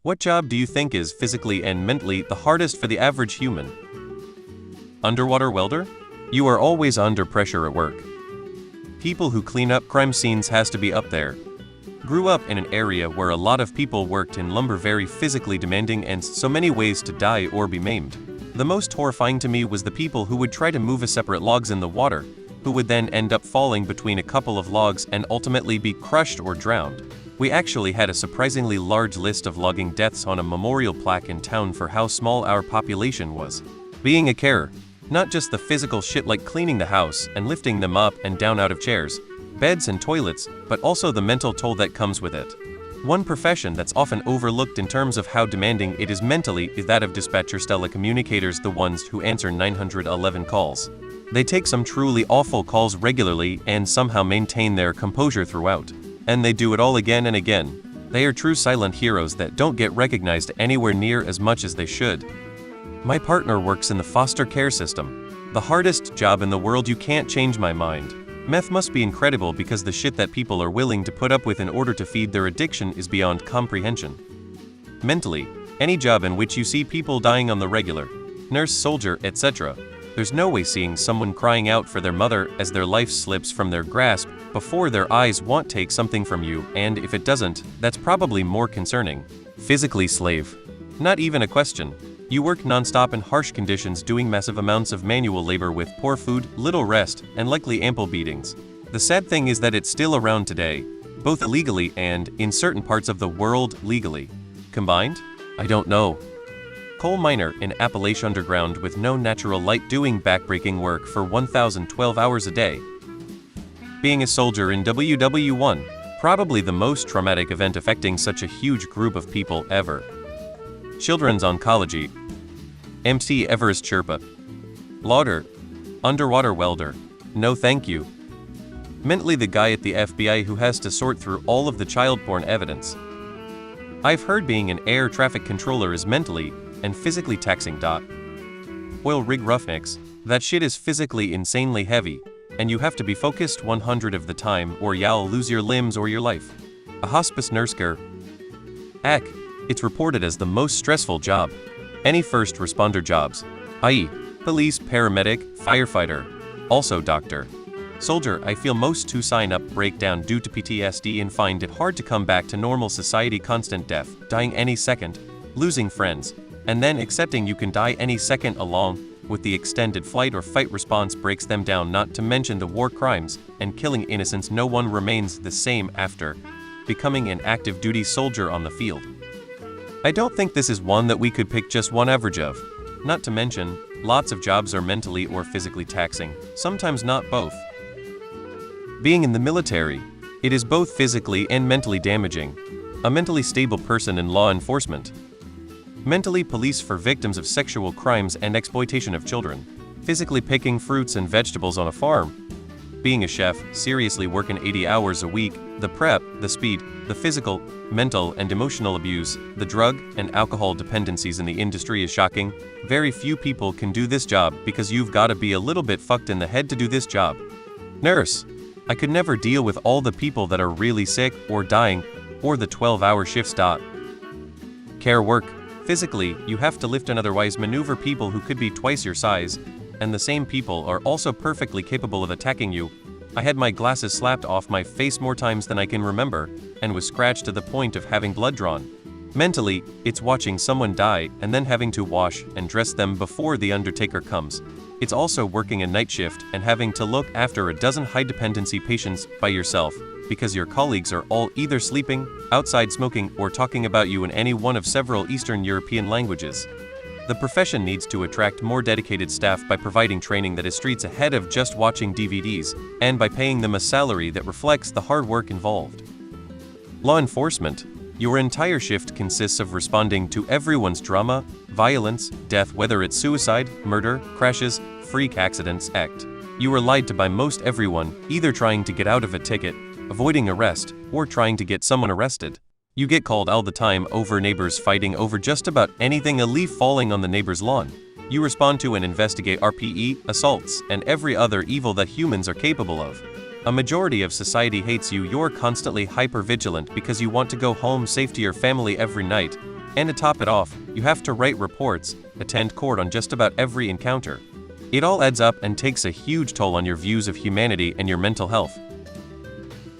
What job do you think is physically and mentally the hardest for the average human? Underwater welder? You are always under pressure at work. People who clean up crime scenes has to be up there. Grew up in an area where a lot of people worked in lumber, very physically demanding and so many ways to die or be maimed. The most horrifying to me was the people who would try to move a separate logs in the water, who would then end up falling between a couple of logs and ultimately be crushed or drowned. We actually had a surprisingly large list of logging deaths on a memorial plaque in town for how small our population was. Being a carer, not just the physical shit like cleaning the house and lifting them up and down out of chairs, beds and toilets, but also the mental toll that comes with it. One profession that's often overlooked in terms of how demanding it is mentally is that of dispatchers, telecommunicators, the ones who answer 911 calls. They take some truly awful calls regularly and somehow maintain their composure throughout. And they do it all again and again. They are true silent heroes that don't get recognized anywhere near as much as they should. My partner works in the foster care system. The hardest job in the world. You can't change my mind. Meth must be incredible because the shit that people are willing to put up with in order to feed their addiction is beyond comprehension. Mentally, any job in which you see people dying on the regular, nurse, soldier, etc., there's no way seeing someone crying out for their mother as their life slips from their grasp before their eyes won't take something from you, and if it doesn't, that's probably more concerning. Physically slave. Not even a question. You work non-stop in harsh conditions doing massive amounts of manual labor with poor food, little rest, and likely ample beatings. The sad thing is that it's still around today, both illegally and, in certain parts of the world, legally. Combined? I don't know. Coal miner in Appalachia underground with no natural light doing backbreaking work for 1,012 hours a day. Being a soldier in WW1, probably the most traumatic event affecting such a huge group of people ever. Children's oncology. MC Everest Sherpa. Logger. Underwater welder. No thank you. Mentally the guy at the FBI who has to sort through all of the child porn evidence. I've heard being an air traffic controller is mentally and physically taxing. Oil rig roughnecks, that shit is physically insanely heavy, and you have to be focused 100 of the time or you'll lose your limbs or your life. A hospice nurse care. It's reported as the most stressful job. Any first responder jobs, i.e., police, paramedic, firefighter, also doctor. Soldier, I feel most to sign up break down due to PTSD and find it hard to come back to normal society. Constant death, dying any second, losing friends, and then accepting you can die any second along with the extended flight or fight response breaks them down, not to mention the war crimes and killing innocents. No one remains the same after becoming an active duty soldier on the field. I don't think this is one that we could pick just one average of. Not to mention, lots of jobs are mentally or physically taxing, sometimes not both. Being in the military, it is both physically and mentally damaging. A mentally stable person in law enforcement. Mentally police for victims of sexual crimes and exploitation of children. Physically picking fruits and vegetables on a farm. Being a chef, seriously working 80 hours a week, the prep, the speed, the physical, mental and emotional abuse, the drug and alcohol dependencies in the industry is shocking. Very few people can do this job because you've got to be a little bit fucked in the head to do this job. Nurse. I could never deal with all the people that are really sick or dying, or the 12-hour shifts. Care work. Physically, you have to lift and otherwise maneuver people who could be twice your size, and the same people are also perfectly capable of attacking you. I had my glasses slapped off my face more times than I can remember, and was scratched to the point of having blood drawn. Mentally, it's watching someone die and then having to wash and dress them before the undertaker comes. It's also working a night shift and having to look after a dozen high-dependency patients by yourself, because your colleagues are all either sleeping, outside smoking, or talking about you in any one of several Eastern European languages. The profession needs to attract more dedicated staff by providing training that is streets ahead of just watching DVDs, and by paying them a salary that reflects the hard work involved. Law enforcement. Your entire shift consists of responding to everyone's drama, violence, death, whether it's suicide, murder, crashes, freak accidents, act. You are lied to by most everyone, either trying to get out of a ticket, avoiding arrest, or trying to get someone arrested. You get called all the time over neighbors fighting over just about anything, a leaf falling on the neighbor's lawn. You respond to and investigate RPE, assaults, and every other evil that humans are capable of. A majority of society hates you. You're constantly hyper-vigilant because you want to go home safe to your family every night, And to top it off, you have to write reports, attend court on just about every encounter. It all adds up and takes a huge toll on your views of humanity and your mental health.